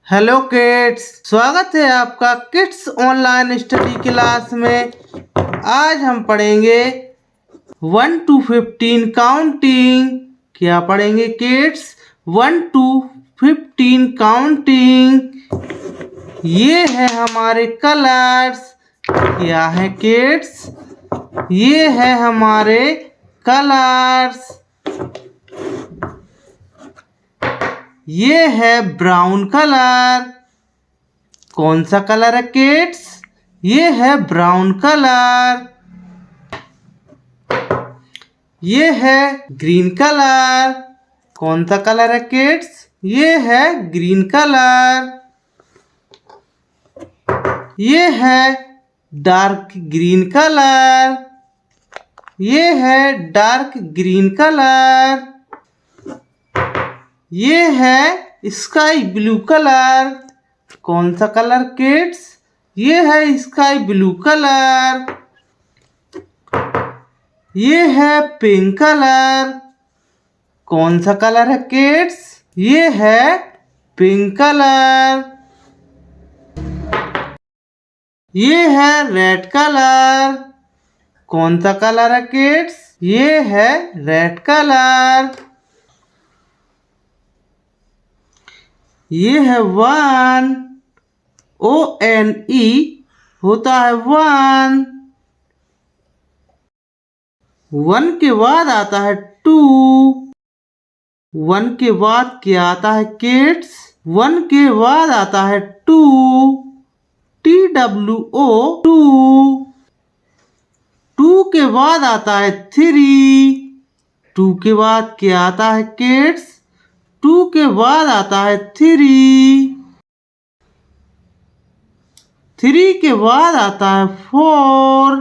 Hello kids, स्वागत है आपका किड्स ऑनलाइन स्टडी क्लास में। आज हम पढ़ेंगे 1 to 15 काउंटिंग। क्या पढ़ेंगे किड्स? 1 to 15 counting. ये है हमारे कलर्स। क्या है किड्स? ये है हमारे कलर्स। ये है ब्राउन कलर। कौन सा कलर है किड्स? ये है ब्राउन कलर। ये है ग्रीन कलर। कौन सा कलर है किड्स? ये है ग्रीन कलर। ये है डार्क ग्रीन कलर। ये है डार्क ग्रीन कलर। ये है स्काई ब्लू कलर। कौन सा कलर किड्स? ये है स्काई ब्लू कलर। ये है पिंक कलर। कौन सा कलर है किड्स? ये है पिंक कलर। ये है रेड कलर। कौन सा कलर है किड्स? ये है रेड कलर। ये है 1। ONE होता है 1। 1 के बाद आता है 2। 1 के बाद क्या आता है किड्स? 1 के बाद आता है 2। TWO 2। 2 के बाद आता है 3। 2 के बाद क्या आता है किड्स? 2 के बाद आता है 3। 3 के बाद आता है 4।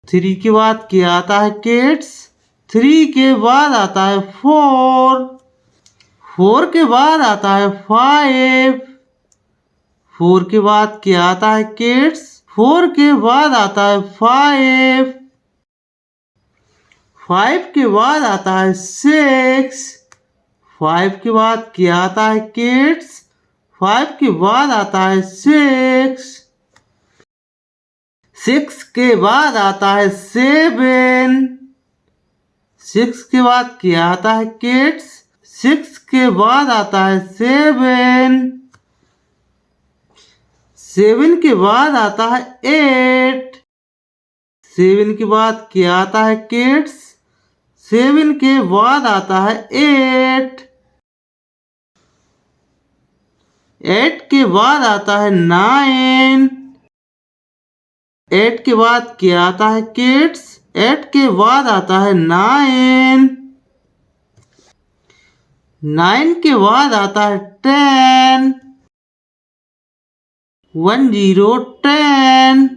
3 के बाद क्या आता है किड्स? 3 के बाद आता है 4। 4 के बाद आता है 5। 4 के बाद क्या आता है किड्स? 4 के बाद आता है 5। 5 के बाद आता है 6। 5 के बाद क्या आता है किड्स? 5 के बाद आता है 6। 6 के बाद आता है 7। 6 के बाद क्या आता है किड्स? 6 के बाद आता है 7। 7 के बाद आता है 8। 7 के बाद क्या आता है किड्स? 7 के बाद आता है 8। 8 के बाद आता है 9। 8 के बाद क्या आता है किड्स? 8 के बाद आता है 9। 9 के बाद आता है 10। 10।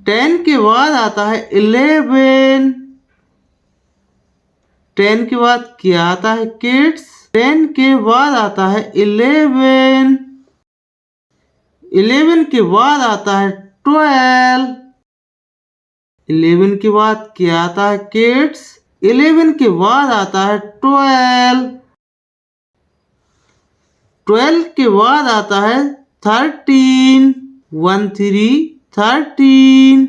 10 के बाद आता है 11। 10 के बाद क्या आता है किड्स? 10 के बाद आता है 11। 11 के बाद आता है 12। 11 के बाद क्या आता है किड्स? 11 के बाद आता है 12। 12 के बाद आता है 13। 13।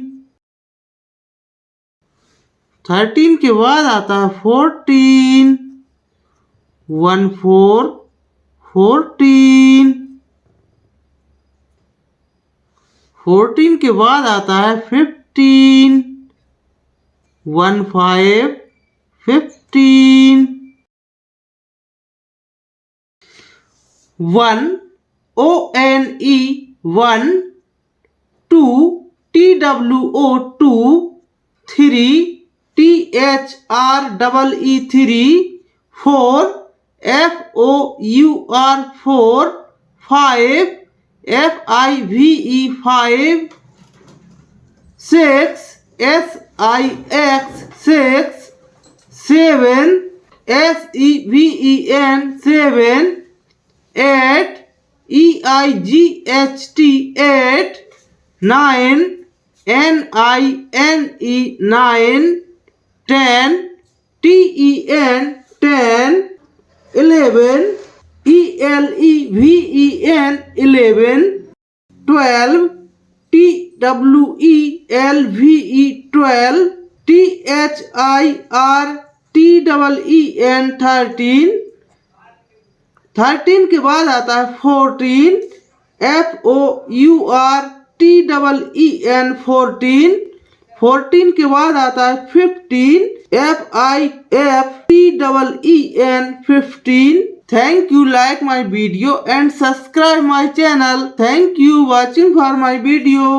13 के बाद आता है 14। 14। 14 के बाद आता है 15। 15। 1 ONE 1। 2 TWO 2। 3 THREE 3। 4 FOUR 4। 5 FIVE 5। 6 SIX 6। 7 SEVEN 7। 8 EIGHT 8। 9 NINE 9। 10 TEN 10। 11, ELEVEN, 11, 12, TWELVE, 12, THIRTEN, 13, 13 के बाद आता है 14, FOURTEEN, 14, 14 के बाद आता है 15, FIFTEEN, 15. Thank you, like my video and subscribe my channel. Thank you watching for my video.